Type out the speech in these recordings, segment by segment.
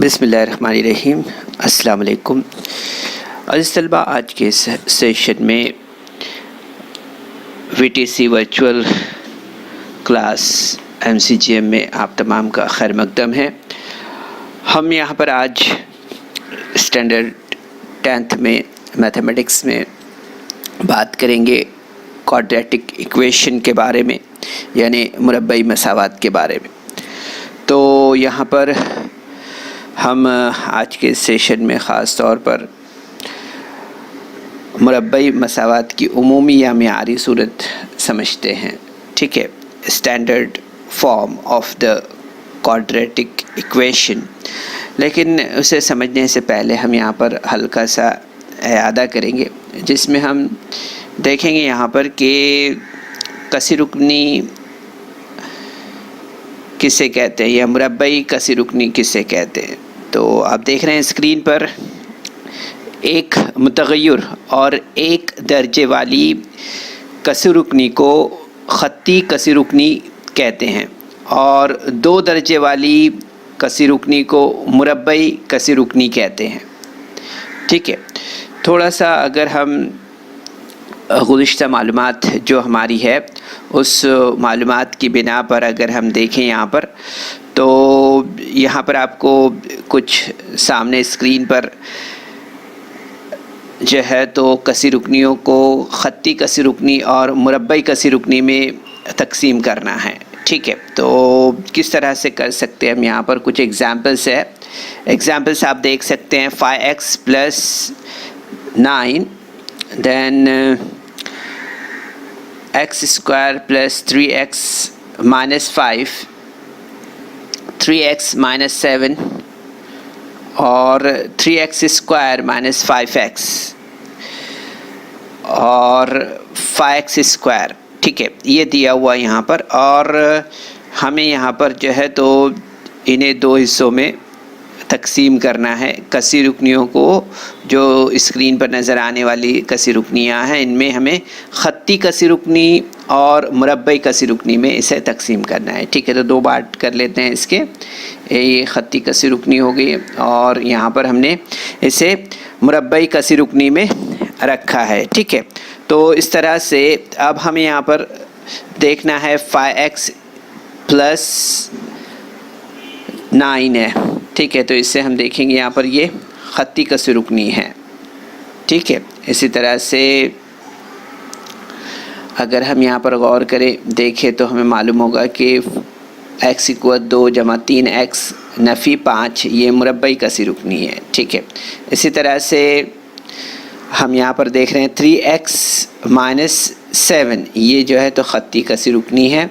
بسم اللہ الرحمن الرحیم۔ السلام علیکم عزیز طلبہ، آج کے سیشن میں V T C virtual class MCGM میں آپ تمام کا خیر مقدم ہے۔ ہم یہاں پر آج اسٹینڈرڈ 10th میں میتھمیٹکس میں بات کریں گے کوڈریٹک ایکویشن کے بارے میں، یعنی مربعی مساوات کے بارے میں۔ تو یہاں پر ہم آج کے سیشن میں خاص طور پر مربعی مساوات کی عمومی یا معیاری صورت سمجھتے ہیں، ٹھیک ہے، standard form of the quadratic equation. لیکن اسے سمجھنے سے پہلے ہم یہاں پر ہلکا سا اعادہ کریں گے، جس میں ہم دیکھیں گے یہاں پر کہ کثیر رکنی کسے کہتے ہیں یا مربعی کثیر رکنی کسے کہتے ہیں۔ تو آپ دیکھ رہے ہیں اسکرین پر ایک متغیر اور ایک درجے والی کثیر رکنی کو خطی کثیر رکنی کہتے ہیں، اور دو درجے والی کثیر رکنی کو مربعی کثیر رکنی کہتے ہیں، ٹھیک ہے۔ تھوڑا سا اگر ہم گزشتہ معلومات جو ہماری ہے اس معلومات کی بنا پر اگر ہم دیکھیں یہاں پر، تو یہاں پر آپ کو کچھ سامنے اسکرین پر جو ہے تو کثیر رکنیوں کو خطی کثیر رکنی اور مربعی کثیر رکنی میں تقسیم کرنا ہے، ٹھیک ہے۔ تو کس طرح سے کر سکتے ہیں ہم؟ یہاں پر کچھ ایگزامپلس ہے، ایگزامپلس آپ دیکھ سکتے ہیں۔ 5x + 9 دین x² + 3x - 5 3x - 7 اور 3x² - 5x اور 5x²، ٹھیک ہے، یہ دیا ہوا یہاں پر، اور ہمیں یہاں پر جو ہے تو انہیں دو حصوں میں تقسیم کرنا ہے۔ کثیر رکنیوں کو جو اسکرین پر نظر آنے والی کثیر رکنیاں ہیں، ان میں ہمیں خطی کثیر رکنی اور مربعی کثیر رکنی میں اسے تقسیم کرنا ہے، ٹھیک ہے۔ تو دو بات کر لیتے ہیں اس کے، یہ خطی کثیر رکنی ہو گئی اور یہاں پر ہم نے اسے مربعی کثیر رکنی میں رکھا ہے، ٹھیک ہے۔ تو اس طرح سے اب ہمیں یہاں پر دیکھنا ہے 5x + 9 ہے، ٹھیک ہے۔ تو اس سے ہم دیکھیں گے یہاں پر یہ خطی کثیر رکنی ہے، ٹھیک ہے۔ اسی طرح سے اگر ہم یہاں پر غور کریں دیکھیں تو ہمیں معلوم ہوگا کہ x = 2 + 3x - 5 یہ مربعی کثیر رکنی ہے، ٹھیک ہے۔ اسی طرح سے ہم یہاں پر دیکھ رہے ہیں 3x - 7 یہ جو ہے تو خطی کثیر رکنی ہے۔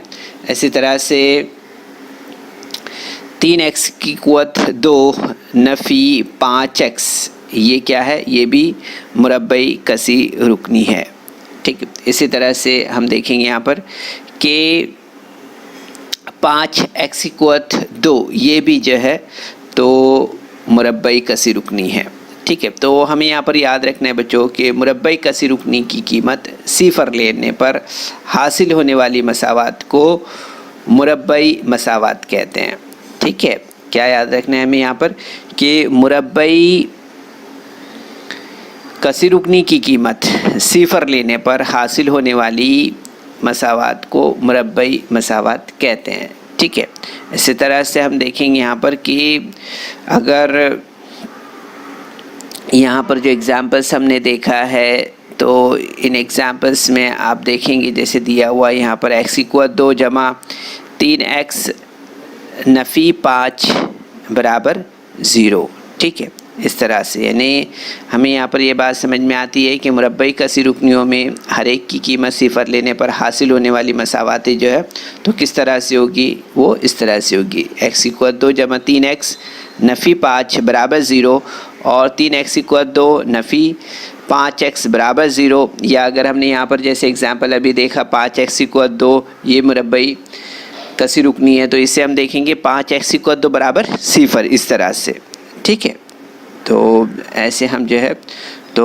اسی طرح سے 3x² 2 - 5x یہ کیا ہے؟ یہ بھی مربعی کثیر رکنی ہے، ٹھیک ہے۔ اسی طرح سے ہم دیکھیں گے یہاں پر کہ 5x² 2 یہ بھی جو ہے تو مربعی کثیر رکنی ہے، ٹھیک ہے۔ تو ہمیں یہاں پر یاد رکھنا ہے بچوں کہ مربعی کثیر رکنی کی قیمت 0 لینے پر حاصل ہونے والی مساوات کو مربعی مساوات کہتے ہیں، ٹھیک ہے۔ کیا یاد رکھنا ہے ہمیں یہاں پر کہ مربعی کثیر رکنی کی قیمت 0 لینے پر حاصل ہونے والی مساوات کو مربعی مساوات کہتے ہیں، ٹھیک ہے۔ اسی طرح سے ہم دیکھیں گے یہاں پر کہ اگر یہاں پر جو ایگزامپلس ہم نے دیکھا ہے تو ان ایگزامپلس میں آپ دیکھیں گے جیسے دیا ہوا یہاں پر x = 2 + 3x - 5 = 0، ٹھیک ہے۔ اس طرح سے یعنی ہمیں یہاں پر یہ بات سمجھ میں آتی ہے کہ مربعی کثیر رکنیوں میں ہر ایک کی قیمت 0 لینے پر حاصل ہونے والی مساوات جو ہے تو کس طرح سے ہوگی؟ وہ اس طرح سے ہوگی، x = 2 + 3x - 5 = 0 اور 3x = 2 - 5x = 0، یا اگر ہم نے یہاں پر جیسے اگزامپل ابھی دیکھا 5x = 2 یہ مربعی کثیر رکنی ہے، تو اس سے ہم دیکھیں گے 5x = 2 = 0 اس طرح سے، ٹھیک ہے۔ تو ایسے ہم جو ہے تو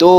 2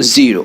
0।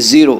0,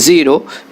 0,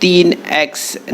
3x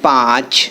5,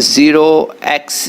0x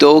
2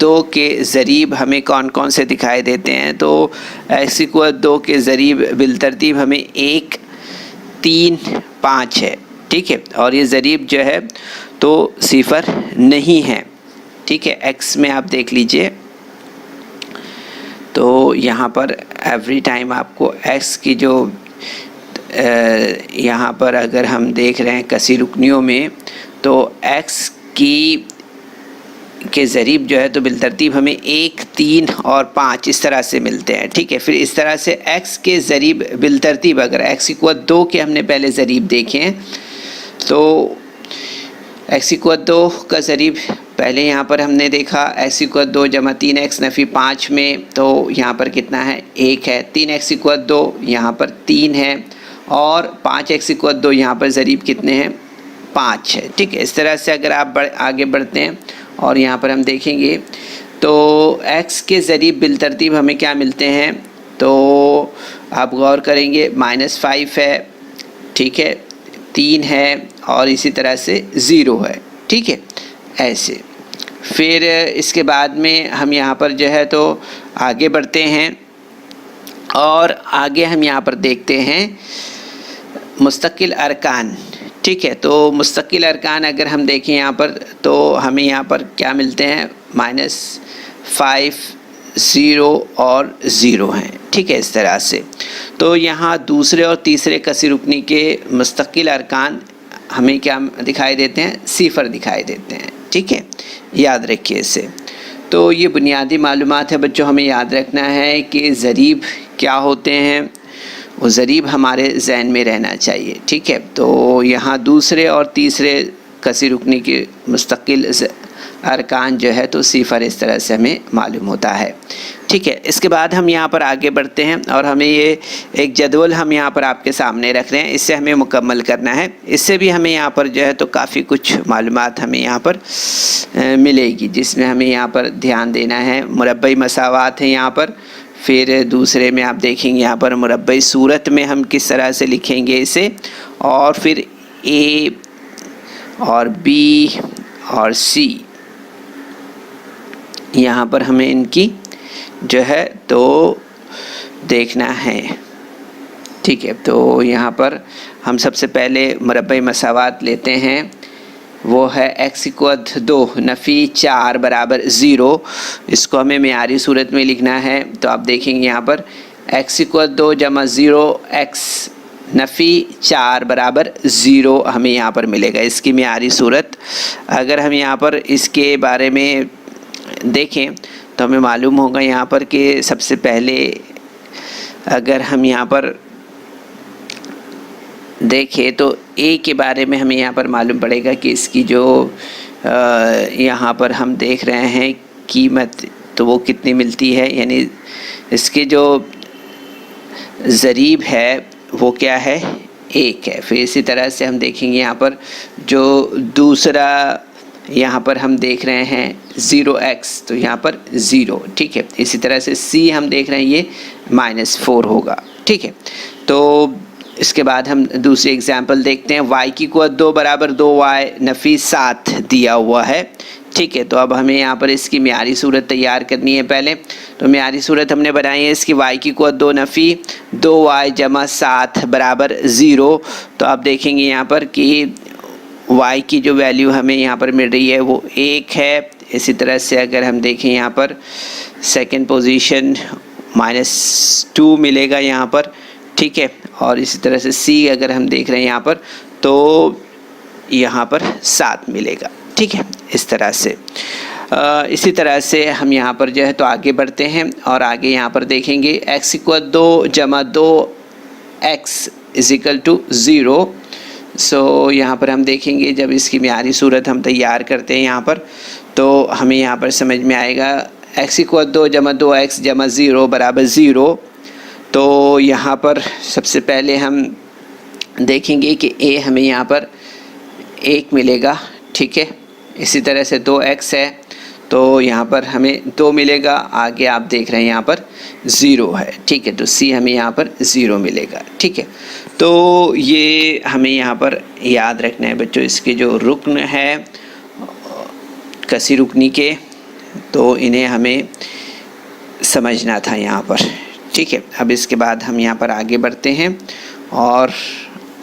2 کے ضریب ہمیں کون کون سے دکھائی دیتے ہیں؟ تو x=2 کے ضریب بالترتیب ہمیں 1 3 5 ہے، ٹھیک ہے، اور یہ ضریب جو ہے تو 0 نہیں ہے، ٹھیک ہے۔ x میں آپ دیکھ لیجئے تو یہاں پر ایوری ٹائم آپ کو x کی جو یہاں پر اگر ہم دیکھ رہے ہیں کسی رکنیوں میں تو x کے ضریب جو ہے تو بالترتیب ہمیں 1 3 اور 5 اس طرح سے ملتے ہیں، ٹھیک ہے۔ پھر اس طرح سے x کے ضریب بالترتیب اگر x=2 کے ہم نے پہلے ضریب دیکھے ہیں تو x=2 کا ضریب پہلے یہاں پر ہم نے دیکھا x=2 جمع 3x نفی 5 میں، تو یہاں پر کتنا ہے؟ 1 ہے۔ 3x=2 یہاں پر 3 ہے، اور 5x=2 یہاں پر ضریب کتنے ہیں؟ 5 ہے، ٹھیک ہے۔ اس طرح سے اگر آپ آگے بڑھتے ہیں اور یہاں پر ہم دیکھیں گے تو x کے ضریب بالترتیب ہمیں کیا ملتے ہیں؟ تو آپ غور کریں گے -5 ہے، ٹھیک ہے، 3 ہے، اور اسی طرح سے 0 ہے، ٹھیک ہے، ایسے۔ پھر اس کے بعد میں ہم یہاں پر جو ہے تو آگے بڑھتے ہیں اور آگے ہم یہاں پر دیکھتے ہیں مستقل ارکان، ٹھیک ہے۔ تو مستقل ارکان اگر ہم دیکھیں یہاں پر تو ہمیں یہاں پر کیا ملتے ہیں؟ -5 0 اور 0 ہیں، ٹھیک ہے، اس طرح سے۔ تو یہاں دوسرے اور تیسرے کسی رکنی کے مستقل ارکان ہمیں کیا دکھائی دیتے ہیں؟ 0 دکھائی دیتے ہیں، ٹھیک ہے، یاد رکھیے اسے۔ تو یہ بنیادی معلومات ہے بچوں، ہمیں یاد رکھنا ہے کہ ضریب کیا ہوتے ہیں، وہ ضریب ہمارے ذہن میں رہنا چاہیے، ٹھیک ہے۔ تو یہاں دوسرے اور تیسرے کسی رکنی کے مستقل ارکان جو ہے تو 0 اس طرح سے ہمیں معلوم ہوتا ہے، ٹھیک ہے۔ اس کے بعد ہم یہاں پر آگے بڑھتے ہیں اور ہمیں یہ ایک جدول ہم یہاں پر آپ کے سامنے رکھ رہے ہیں، اس سے ہمیں مکمل کرنا ہے۔ اس سے بھی ہمیں یہاں پر جو ہے تو کافی کچھ معلومات ہمیں یہاں پر ملے گی، جس میں ہمیں یہاں پر دھیان دینا ہے۔ مربعی مساوات ہیں یہاں پر، پھر دوسرے میں آپ دیکھیں گے یہاں پر مربعی صورت میں ہم کس طرح سے لکھیں گے اسے، اور پھر A اور B اور C یہاں پر ہمیں ان کی جو ہے تو دیکھنا ہے، ٹھیک ہے۔ تو یہاں پر ہم سب سے پہلے مربعی مساوات لیتے ہیں، وہ ہے x=2 نفی 4 برابر 0، اس کو ہمیں معیاری صورت میں لکھنا ہے۔ تو آپ دیکھیں گے یہاں پر x=2 جمع 0x نفی 4 برابر 0 ہمیں یہاں پر ملے گا، اس کی معیاری صورت۔ اگر ہم یہاں پر اس کے بارے میں دیکھیں تو ہمیں معلوم ہوگا یہاں پر کہ سب سے پہلے اگر ہم یہاں پر دیکھیں تو A کے بارے میں ہمیں یہاں پر معلوم پڑے گا کہ اس کی جو یہاں پر ہم دیکھ رہے ہیں قیمت تو وہ کتنی ملتی ہے، یعنی اس کے جو ضریب ہے وہ کیا ہے؟ 1 ہے۔ پھر اسی طرح سے ہم دیکھیں گے یہاں پر جو دوسرا یہاں پر ہم دیکھ رہے ہیں 0x، تو یہاں پر 0، ٹھیک ہے۔ اسی طرح سے C ہم دیکھ رہے ہیں یہ -4 ہوگا، ٹھیک ہے۔ تو اس کے بعد ہم دوسری اگزامپل دیکھتے ہیں، y=2 برابر 2y نفی 7 دیا ہوا ہے، ٹھیک ہے۔ تو اب ہمیں یہاں پر اس کی معیاری صورت تیار کرنی ہے پہلے۔ تو معیاری صورت ہم نے بنائی ہے اس کی y=2 نفی 2y جمع 7 برابر 0۔ تو آپ دیکھیں گے یہاں پر کہ y کی جو ویلیو ہمیں یہاں پر مل رہی ہے وہ 1 ہے۔ اسی طرح سے اگر ہم دیکھیں یہاں پر سیکنڈ پوزیشن -2 ملے گا یہاں پر، ٹھیک ہے۔ اور اسی طرح سے C اگر ہم دیکھ رہے ہیں یہاں پر تو یہاں پر 7 ملے گا، ٹھیک ہے، اس طرح سے۔ اسی طرح سے ہم یہاں پر جو ہے تو آگے بڑھتے ہیں اور آگے یہاں پر دیکھیں گے x=2 جمع 2x = 0۔ سو یہاں پر ہم دیکھیں گے جب اس کی معیاری صورت ہم تیار کرتے ہیں یہاں پر تو ہمیں یہاں پر سمجھ میں آئے گا x=2 جمع 2x جمع 0 برابر 0۔ تو یہاں پر سب سے پہلے ہم دیکھیں گے کہ A ہمیں یہاں پر 1 ملے گا، ٹھیک ہے۔ اسی طرح سے 2x ہے تو یہاں پر ہمیں 2 ملے گا، آگے آپ دیکھ رہے ہیں یہاں پر 0 ہے، ٹھیک ہے۔ تو C ہمیں یہاں پر 0 ملے گا، ٹھیک ہے۔ تو یہ ہمیں یہاں پر یاد رکھنا ہے بچوں، اس کے جو رکن ہے کسی رکنی کے تو انہیں ہمیں سمجھنا تھا یہاں پر. ٹھیک ہے، اب اس کے بعد ہم یہاں پر آگے بڑھتے ہیں اور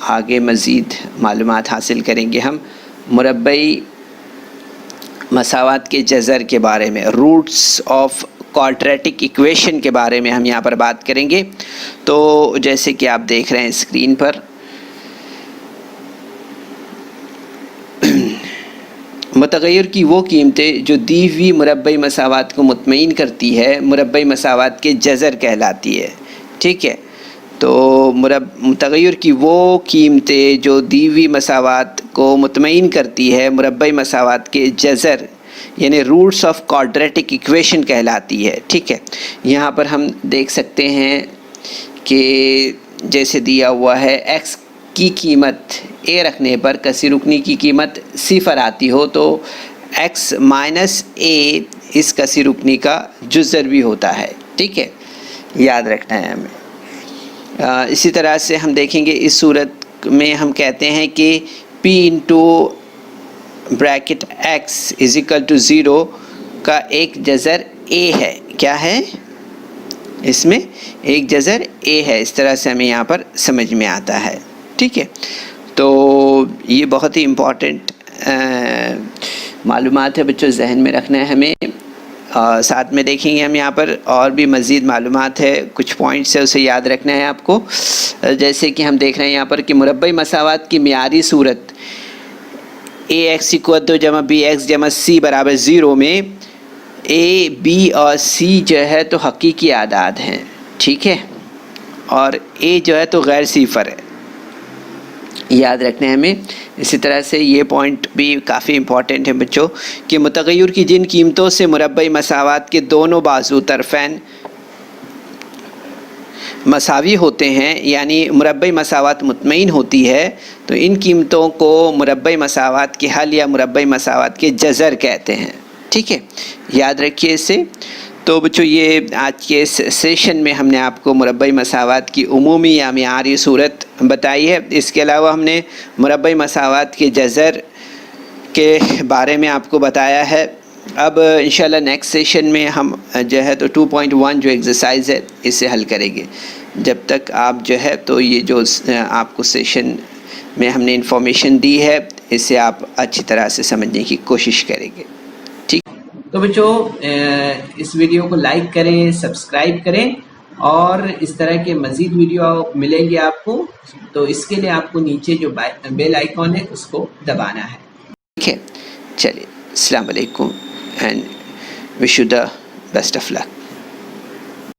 آگے مزید معلومات حاصل کریں گے. ہم مربعی مساوات کے جذر کے بارے میں، روٹس آف کوارٹریٹک ایکویشن کے بارے میں ہم یہاں پر بات کریں گے. تو جیسے کہ آپ دیکھ رہے ہیں اسکرین پر، متغیر کی وہ قیمتیں جو دی ہوئی مربعی مساوات کو مطمئن کرتی ہے مربعی مساوات کے جذر کہلاتی ہے. ٹھیک ہے، تو متغیر کی وہ قیمتیں جو دی ہوئی مساوات کو مطمئن کرتی ہے مربعی مساوات کے جذر یعنی روٹس آف کوارٹریٹک ایکویشن کہلاتی ہے. ٹھیک ہے، یہاں پر ہم دیکھ سکتے ہیں کہ جیسے دیا ہوا ہے ایکس کی قیمت اے رکھنے پر کثیر رکنی کی قیمت صفر آتی ہو تو ایکس مائنس اے اس کثیر رکنی کا جذر بھی ہوتا ہے. ٹھیک ہے، یاد رکھنا ہے ہمیں. اسی طرح سے ہم دیکھیں گے اس صورت میں ہم کہتے ہیں کہ P into bracket X is equal to 0 کا ایک جذر اے ہے. کیا ہے؟ اس میں ایک جذر اے ہے. اس طرح سے ہمیں یہاں پر سمجھ میں آتا ہے. ٹھیک ہے، تو یہ بہت ہی امپورٹنٹ معلومات ہے بچوں، ذہن میں رکھنا ہے ہمیں. ساتھ میں دیکھیں گے ہم یہاں پر اور بھی مزید معلومات ہے، کچھ پوائنٹس ہے اسے یاد رکھنا ہے آپ کو. جیسے کہ ہم دیکھ رہے ہیں یہاں پر کہ مربعی مساوات کی معیاری صورت اے ایکس اکول ٹو جمع بی ایکس جمع سی برابر 0 میں اے بی اور سی جو ہے تو حقیقی اعداد ہیں. ٹھیک ہے، اور اے جو ہے تو غیر صفر ہے، یاد رکھنا ہے ہمیں. اسی طرح سے یہ پوائنٹ بھی کافی امپورٹنٹ ہے بچوں کہ متغیر کی جن قیمتوں سے مربعی مساوات کے دونوں بازو طرفین مساوی ہوتے ہیں یعنی مربعی مساوات مطمئن ہوتی ہے تو ان قیمتوں کو مربعی مساوات کے حل یا مربعی مساوات کے جذر کہتے ہیں. ٹھیک ہے، یاد رکھیے اسے. تو بچوں یہ آج کے سیشن میں ہم نے آپ کو مربعی مساوات کی عمومی یا معیاری صورت بتائی ہے. اس کے علاوہ ہم نے مربعی مساوات کے جذر کے بارے میں آپ کو بتایا ہے. اب انشاءاللہ نیکسٹ سیشن میں ہم جو ہے تو 2.1 جو ایکسرسائز ہے اسے حل کریں گے. جب تک آپ جو ہے تو یہ جو آپ کو سیشن میں ہم نے انفارمیشن دی ہے اسے آپ اچھی طرح سے سمجھنے کی کوشش کریں گے. ٹھیک، تو بچوں اس ویڈیو کو لائک کریں، سبسکرائب کریں اور اس طرح کے مزید ویڈیو ملیں گے آپ کو. تو اس کے لیے آپ کو نیچے جو بیل آئیکن ہے اس کو دبانا ہے. ٹھیک ہے، چلیے السلام علیکم and wish you the best of luck.